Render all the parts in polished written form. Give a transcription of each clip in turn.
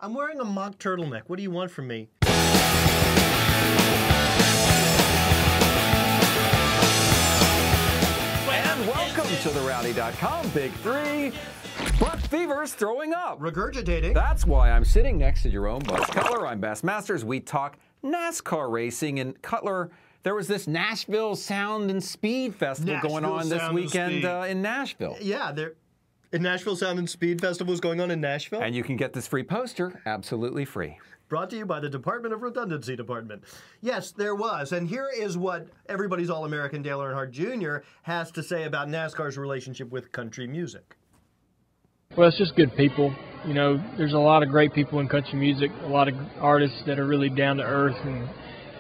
I'm wearing a mock turtleneck. What do you want from me? And welcome to the Rowdy.com Big Three. Buck Fever's throwing up. Regurgitating. That's why I'm sitting next to Jerome Buzz Cutler. I'm Bass Masters. We talk NASCAR racing. And Cutler, there was this Nashville Sound and Speed Festival going on this weekend in Nashville. Yeah, Nashville Sound and Speed Festival is going on in Nashville. And you can get this free poster absolutely free. Brought to you by the Department of Redundancy Department. Yes, there was. And here is what everybody's All-American Dale Earnhardt Jr. has to say about NASCAR's relationship with country music. Well, it's just good people. You know, there's a lot of great people in country music, a lot of artists that are really down to earth,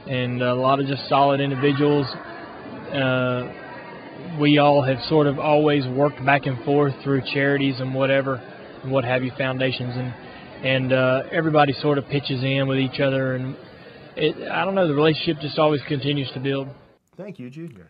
and a lot of just solid individuals. We all have sort of always worked back and forth through charities and whatever, and what have you, foundations, and everybody sort of pitches in with each other, and I don't know, the relationship just always continues to build. Thank you, Junior.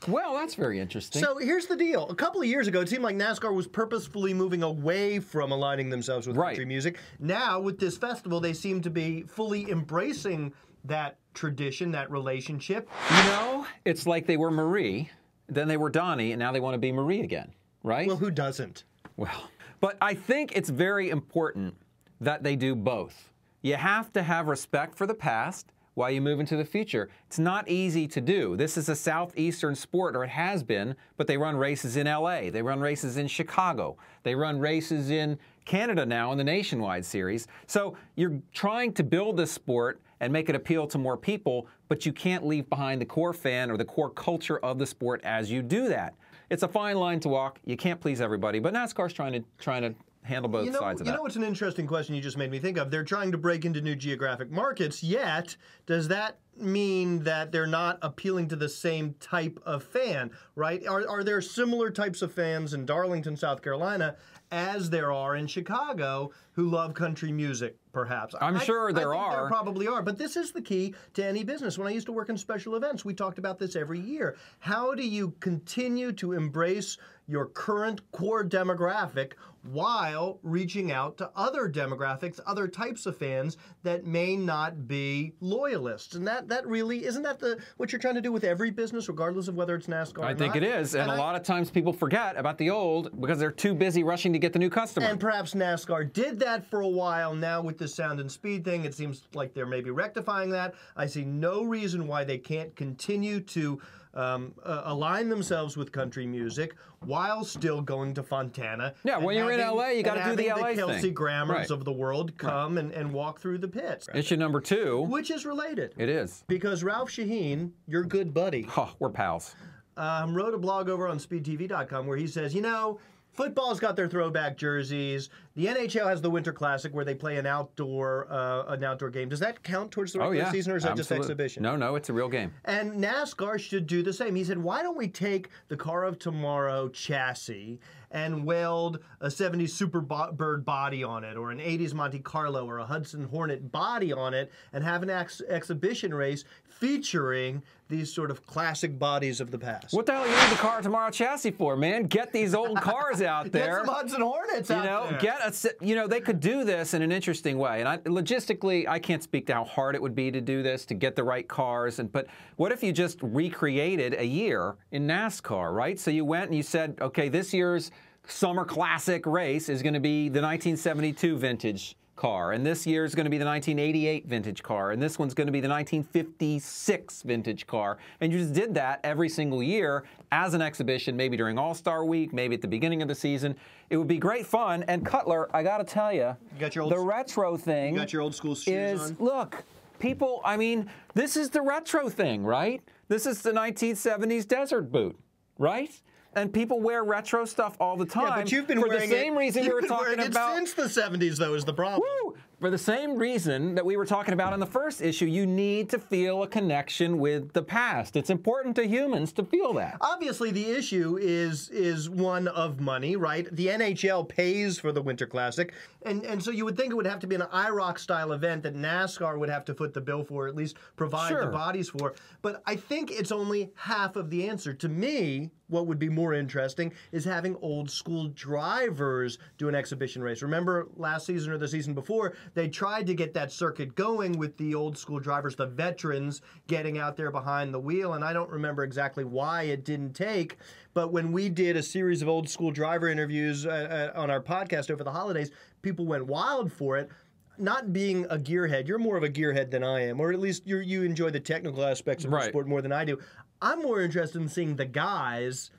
Well, that's very interesting. So here's the deal. A couple of years ago, it seemed like NASCAR was purposefully moving away from aligning themselves with country music. Now, with this festival, they seem to be fully embracing that tradition, that relationship. You know, it's like they were Marie, then they were Donnie, and now they want to be Marie again, right? Well, who doesn't? Well, but I think it's very important that they do both. You have to have respect for the past while you move into the future. It's not easy to do. This is a southeastern sport, or it has been, but they run races in LA, they run races in Chicago, they run races in Canada now in the Nationwide Series. So you're trying to build this sport and make it appeal to more people, but you can't leave behind the core fan or the core culture of the sport as you do that. It's a fine line to walk. You can't please everybody, but NASCAR's trying to handle both sides of that. You know what's an interesting question you just made me think of? They're trying to break into new geographic markets, yet does that mean that they're not appealing to the same type of fan, right? Are there similar types of fans in Darlington, South Carolina, as there are in Chicago who love country music, perhaps? I'm sure there are. There probably are, but this is the key to any business. When I used to work in special events, we talked about this every year. How do you continue to embrace your current core demographic while reaching out to other demographics, other types of fans that may not be loyalists? And that really, isn't that what you're trying to do with every business, regardless of whether it's NASCAR or not? I think it is, and a lot of times people forget about the old because they're too busy rushing to get the new customer. And perhaps NASCAR did that for a while. Now with the Sound and Speed thing, it seems like they're maybe rectifying that. I see no reason why they can't continue to align themselves with country music while still going to Fontana. Yeah, when you're in LA, you got to do the LA thing. The Kelsey Grammers of the world come and walk through the pits. Issue number 2. Which is related. It is. Because Ralph Shaheen, your good buddy. Oh, we're pals. Wrote a blog over on SpeedTV.com where he says, you know, football's got their throwback jerseys. The NHL has the Winter Classic where they play an outdoor game. Does that count towards the regular season, or is that just exhibition? No, it's a real game. And NASCAR should do the same. He said, why don't we take the Car of Tomorrow chassis and weld a 70s Superbird body on it, or an 80s Monte Carlo, or a Hudson Hornet body on it, and have an exhibition race featuring these sort of classic bodies of the past. What the hell you need the Car of Tomorrow chassis for, man? Get these old cars out there. Get some Hudson Hornets out there. They could do this in an interesting way. And logistically, I can't speak to how hard it would be to do this, to get the right cars. But what if you just recreated a year in NASCAR, right? So you went and you said, okay, this year's Summer Classic race is going to be the 1972 vintage car, and this year is going to be the 1988 vintage car, and this one's going to be the 1956 vintage car, and you just did that every single year as an exhibition, maybe during All-Star Week, maybe at the beginning of the season. It would be great fun. And Cutler, I got to tell you, the retro thing, you got your old school shoes on? Look, people, I mean, this is the retro thing, right? This is the 1970s desert boot, right? And people wear retro stuff all the time. Yeah, but you've been wearing the same reason we were talking about since the 70s, though, is the problem. Woo! For the same reason that we were talking about in the first issue, you need to feel a connection with the past. It's important to humans to feel that. Obviously, the issue is one of money, right? The NHL pays for the Winter Classic, and so you would think it would have to be an IROC-style event that NASCAR would have to foot the bill for, or at least provide the bodies for. But I think it's only half of the answer. To me, what would be more interesting is having old school drivers do an exhibition race. Remember last season or the season before, They tried to get that circuit going with the old school drivers, the veterans, getting out there behind the wheel, and I don't remember exactly why it didn't take. But when we did a series of old school driver interviews on our podcast over the holidays, people went wild for it. Not being a gearhead, you're more of a gearhead than I am, or at least you enjoy the technical aspects of the sport more than I do. I'm more interested in seeing the guys.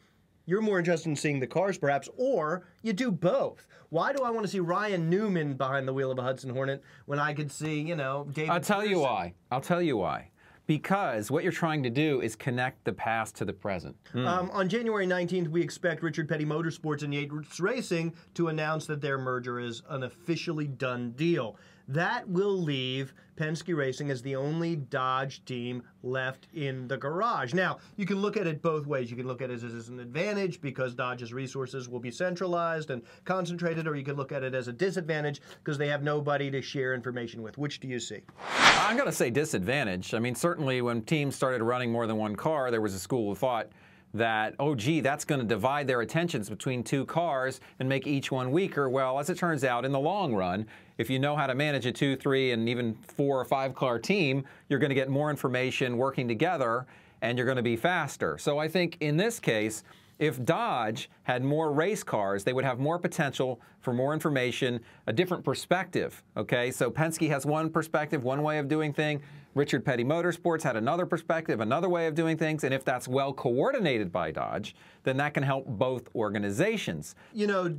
You're more interested in seeing the cars, perhaps, or you do both. Why do I want to see Ryan Newman behind the wheel of a Hudson Hornet when I could see, David I'll tell you Pearson? why. I'll tell you why. Because what you're trying to do is connect the past to the present. On January 19th, we expect Richard Petty Motorsports and Yates Racing to announce that their merger is an officially done deal. That will leave Penske Racing as the only Dodge team left in the garage. Now, you can look at it both ways. You can look at it as an advantage because Dodge's resources will be centralized and concentrated, or you can look at it as a disadvantage because they have nobody to share information with. Which do you see? I'm going to say disadvantage. I mean, certainly when teams started running more than one car, there was a school of thought that, oh, gee, that's going to divide their attentions between two cars and make each one weaker. Well, as it turns out, in the long run, if you know how to manage a 2, 3, and even 4 or 5 car team, you're going to get more information working together, and you're going to be faster. So I think in this case, if Dodge had more race cars, they would have more potential for more information, a different perspective, okay? So Penske has one perspective, one way of doing things. Richard Petty Motorsports had another perspective, another way of doing things, and if that's well coordinated by Dodge, then that can help both organizations.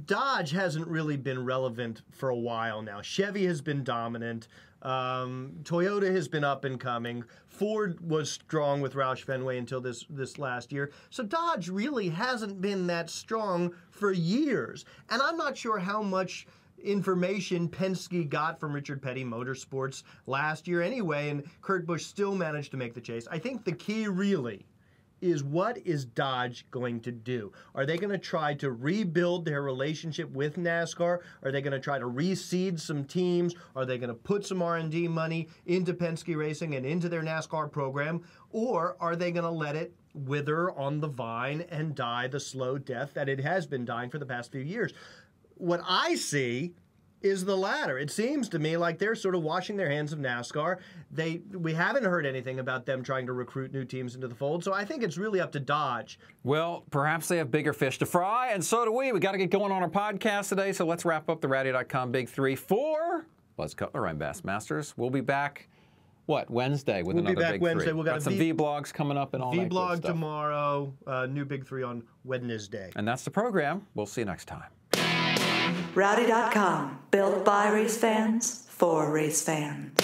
Dodge hasn't really been relevant for a while now. Chevy has been dominant. Toyota has been up and coming. Ford was strong with Roush Fenway until this last year. So Dodge really hasn't been that strong for years. And I'm not sure how much information Penske got from Richard Petty Motorsports last year anyway, and Kurt Busch still managed to make the chase. I think the key really is, what is Dodge going to do? Are they going to try to rebuild their relationship with NASCAR? Are they going to try to reseed some teams? Are they going to put some R&D money into Penske Racing and into their NASCAR program? Or are they going to let it wither on the vine and die the slow death that it has been dying for the past few years? What I see is the latter. It seems to me like they're sort of washing their hands of NASCAR. We haven't heard anything about them trying to recruit new teams into the fold, so I think it's really up to Dodge. Well, perhaps they have bigger fish to fry, and so do we. We got to get going on our podcast today, so let's wrap up the Rowdy.com Big Three for Buzz Cutler. I'm Bassmasters. We'll be back, Wednesday with another Big Three. Wednesday. We'll got some V-blogs coming up and all that good stuff. V-blog tomorrow, new Big Three on Wednesday. And that's the program. We'll see you next time. Rowdy.com, built by race fans, for race fans.